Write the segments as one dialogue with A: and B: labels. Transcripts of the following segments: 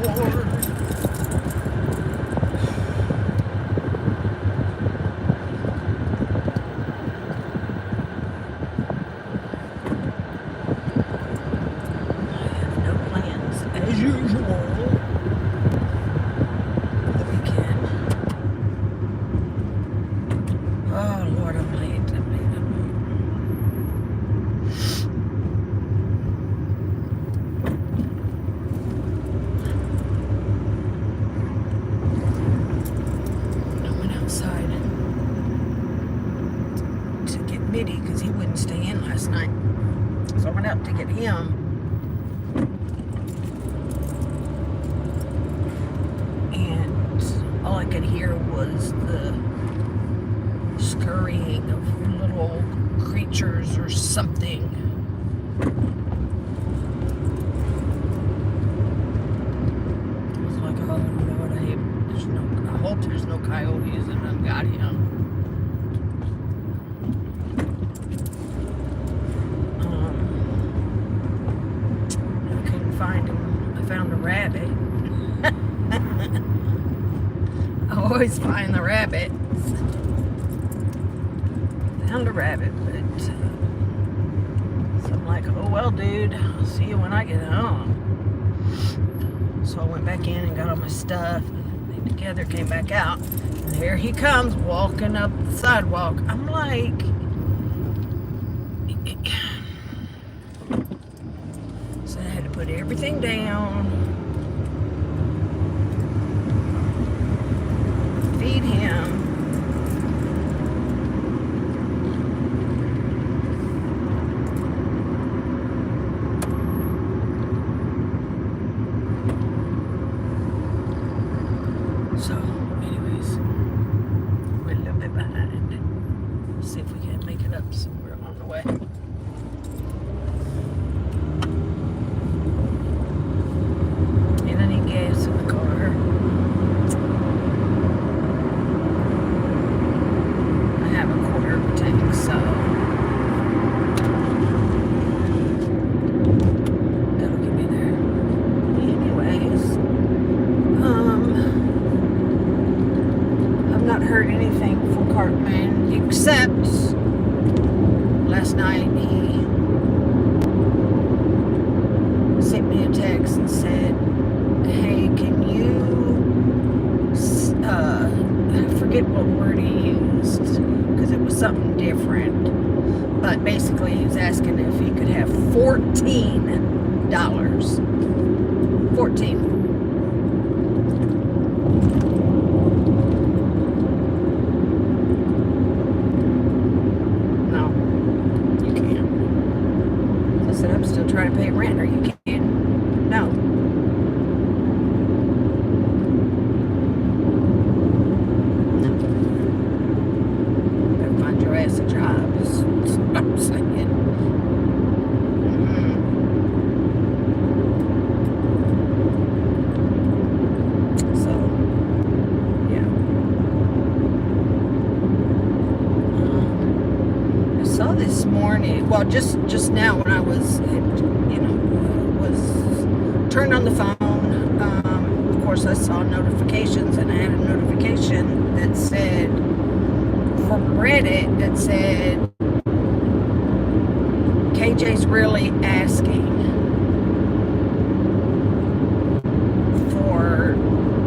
A: Lord. I have no plans, as usual, for the weekend. Oh, Lord, I'm late. I went outside to get Mitty because he wouldn't stay in last night. So I went out to get him. And all I could hear was the scurrying of little creatures or something. I was like, oh Lord, I hope there's no coyotes and I've got him. I couldn't find him. I found a rabbit. I always find the rabbits. Found a rabbit, but so I'm like, oh well, dude, I'll see you when I get home. So I went back in and got all my stuff. They together came back out, and here he comes walking up the sidewalk. I'm like, so I had to put everything down, feed him. So, anyways, we're a little bit behind. See if we can make it up somewhere on the way. And I need gas in the car. I have a quarter of a tank, so that'll get me there. Anyways, I've not heard anything from Cartman except last night he sent me a text and said, hey, can you, I forget what word he used because it was something different, but basically he was asking if he could have $14. 14. I'm still trying to pay rent. Are you kidding? No. No. Better find your ass a job. That's what I'm saying. So, yeah. I saw this morning, well, just now when I was, was turned on the phone, of course I saw notifications, and I had a notification that said, from Reddit, that said, KJ's really asking for,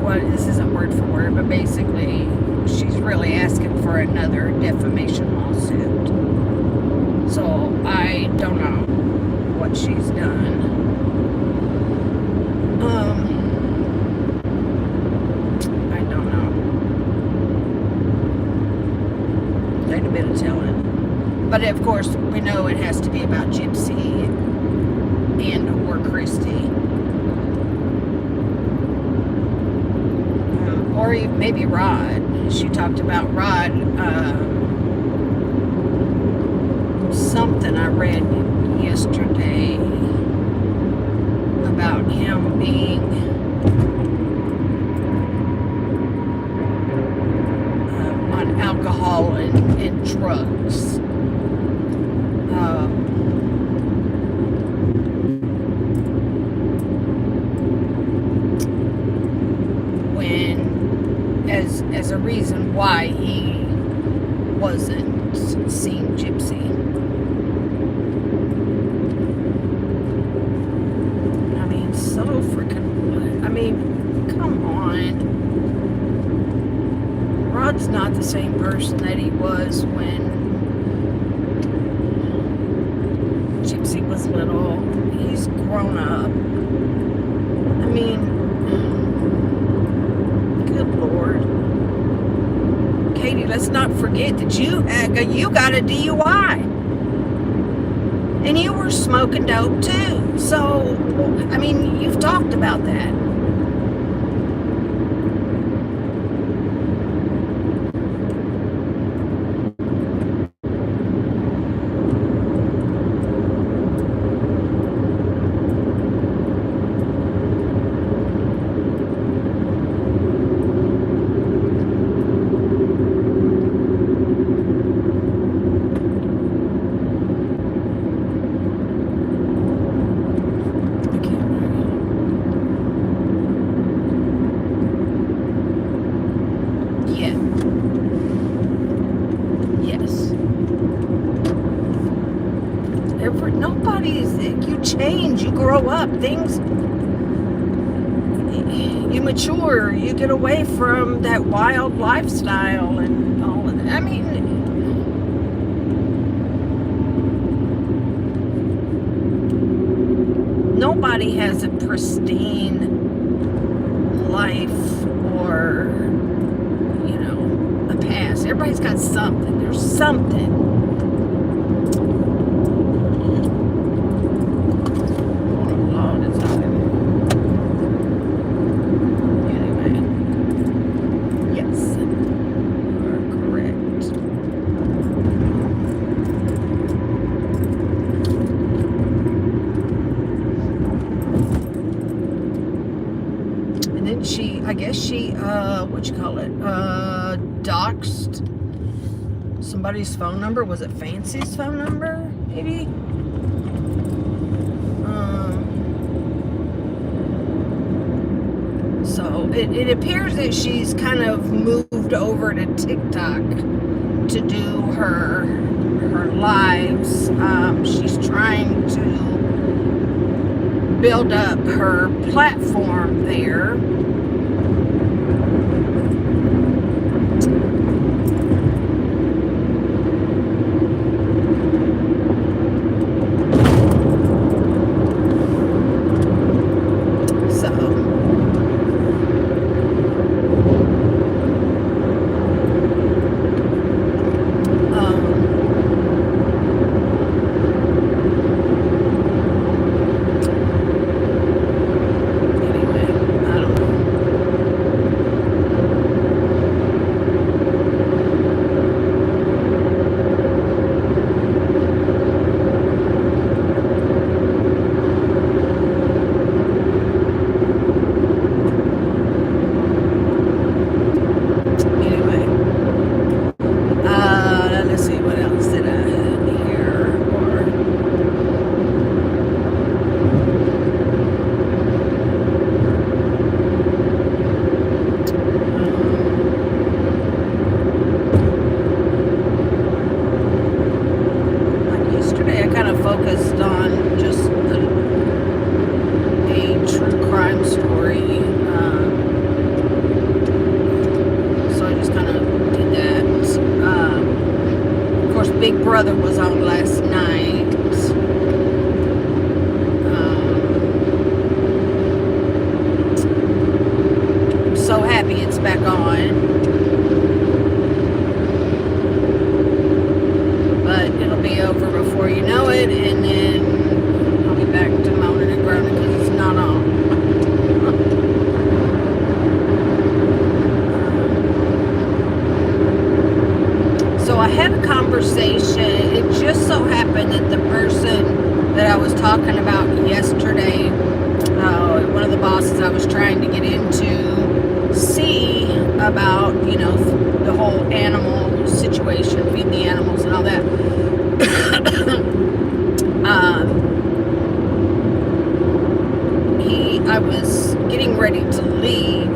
A: well, this isn't word for word, but basically, she's really asking for another defamation lawsuit. So I don't know what she's done. I don't know. Ain't a bit of telling. But of course, we know it has to be about Gypsy and or Christy. Or maybe Rod. She talked about Rod. Something I read yesterday about him being on alcohol and drugs. as a reason why he wasn't seeing Gypsy. I mean, so freaking, I mean, come on. Rod's not the same person that he was when Gypsy was little. He's grown up. I mean, good Lord. Katie, let's not forget that you got a DUI. And you were smoking dope too. So, I mean, you've talked about that. You change, you grow up, things, you mature, you get away from that wild lifestyle and all of that. I mean, nobody has a pristine life or, you know, a past. Everybody's got something. There's something. I guess she, doxed somebody's phone number. Was it Fancy's phone number, maybe? So it appears that she's kind of moved over to TikTok to do her lives. She's trying to build up her platform there. Focused on just a true crime story, so I just kind of did that. Of course, Big Brother was on last night. I'm so happy it's back on. Be over before you know it, and then I'll be back to moaning and groaning because it's not on. So I had a conversation. It just so happened that the person that I was talking about yesterday, one of the bosses I was trying to get into, see about, you know, the whole animal situation, feeding the animals and all that. I was getting ready to leave,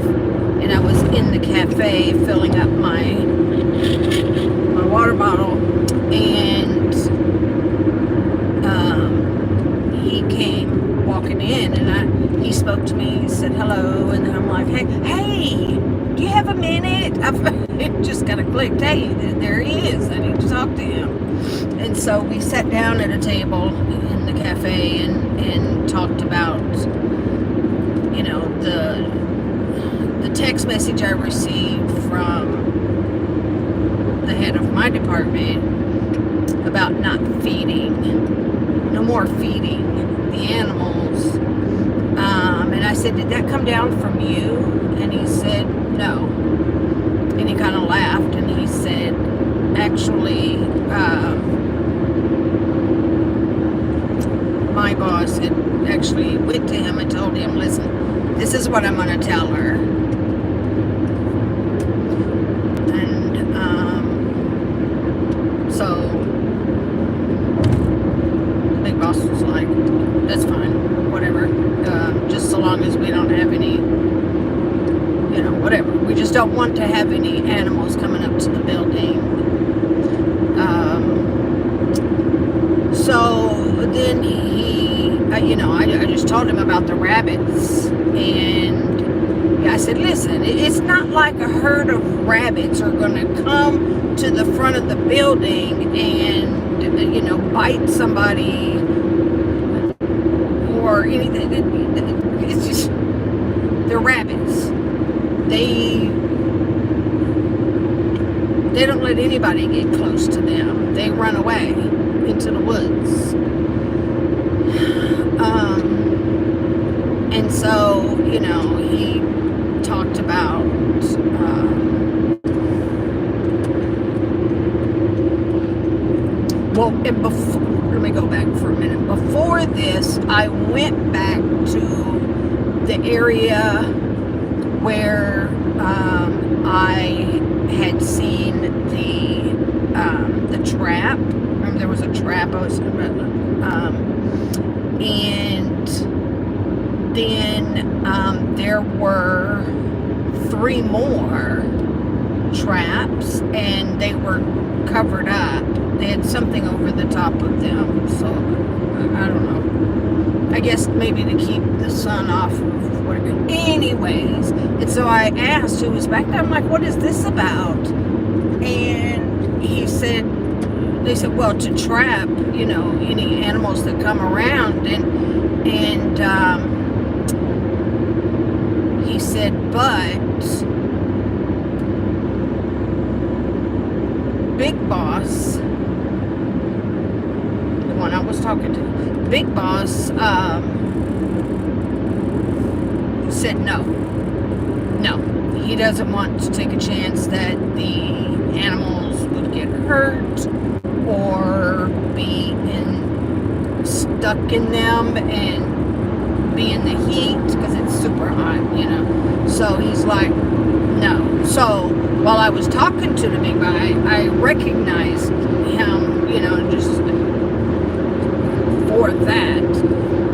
A: and I was in the cafe filling up my water bottle, and he came walking in, and he spoke to me. He said hello, and then I'm like, hey, do you have a minute? It just kind of clicked. Hey, there he is. I need to talk to him. And so we sat down at a table in the cafe and talked about, you know, the text message I received from the head of my department about not feeding, no more feeding the animals. And I said, did that come down from you? And he said, no. And he kind of laughed, and he said, actually, my boss had actually went to him and told him, listen, this is what I'm going to tell her. And so the big boss was like, that's fine, whatever, just so long as we don't have any, you know, whatever. We just don't want to have any animals coming up to the building. So then he, you know, I just told him about the rabbits, and I said, listen, it's not like a herd of rabbits are going to come to the front of the building and, you know, bite somebody or anything. It's just, they're rabbits. They don't let anybody get close to them. They run away into the woods. And so, you know, he talked about well, and before, let me go back for a minute. Before this, I went back to the area where I had seen the trap. Remember, there was a trap I was and then there were 3 more traps, and they were covered up. They had something over the top of them, so I don't know. I guess maybe to keep the sun off of whatever. Anyways, and so I asked who was back there. I'm like, what is this about? And they said, well, to trap, you know, any animals that come around. And he said, but Big Boss, the one I was talking to, Big Boss said no, he doesn't want to take a chance that the animals would get hurt or be stuck in them and be in the heat because it's super hot, you know. So he's like, no. So while I was talking to the big guy, I recognized him, you know, just for that,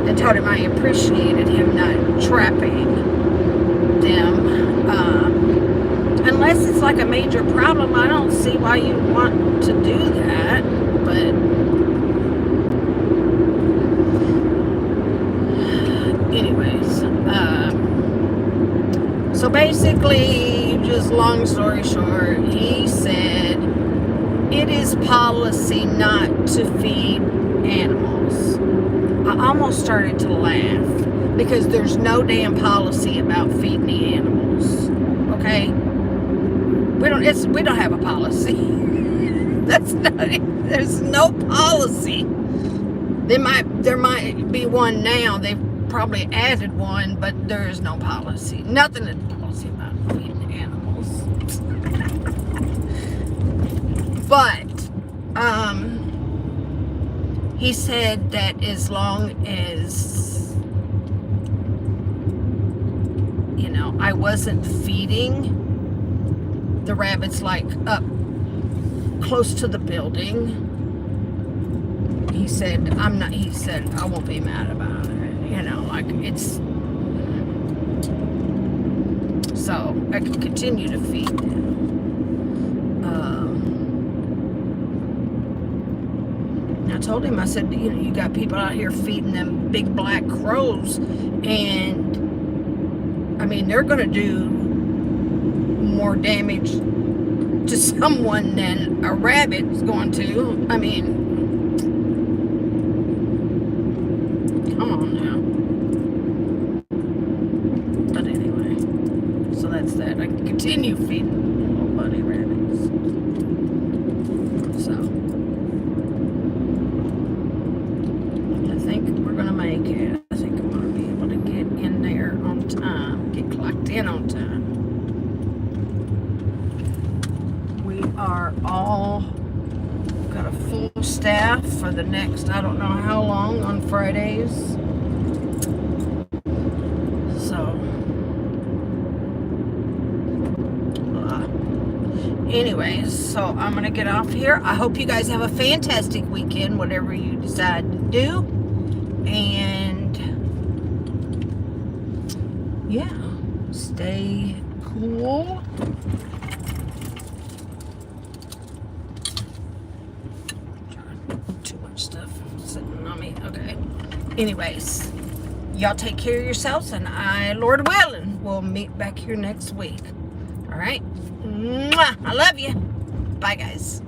A: and told him I appreciated him not trapping them. Unless it's like a major problem, I don't see why you want to do that. But anyways, so basically, just long story short, he said it is policy not to feed animals. I almost started to laugh because there's no damn policy about feeding the animals. Okay, we don't have a policy. There's no policy. There might be one now. They've probably added one, but there is no policy. Nothing is policy about feeding animals. But he said that as long as, you know, I wasn't feeding the rabbits like up close to the building, he said I won't be mad about it, you know, like it's so I can continue to feed them. I told him, I said, you know, you got people out here feeding them big black crows, and I mean, they're going to do more damage to someone than a rabbit's going to. I mean, come on now. But anyway, so that's that. I can continue feeding little buddy rabbits. So I think we're going to make it. I think I'm going to be able to get in there on time, get clocked in on time. We are all got a full staff for the next, I don't know how long, on Fridays. So, anyways, so I'm going to get off here. I hope you guys have a fantastic weekend, whatever you decide to do. And, yeah, stay cool. Too much stuff sitting on me. Okay. Anyways, y'all take care of yourselves, and I, Lord willing, will meet back here next week. All right? Mwah! I love you. Bye, guys.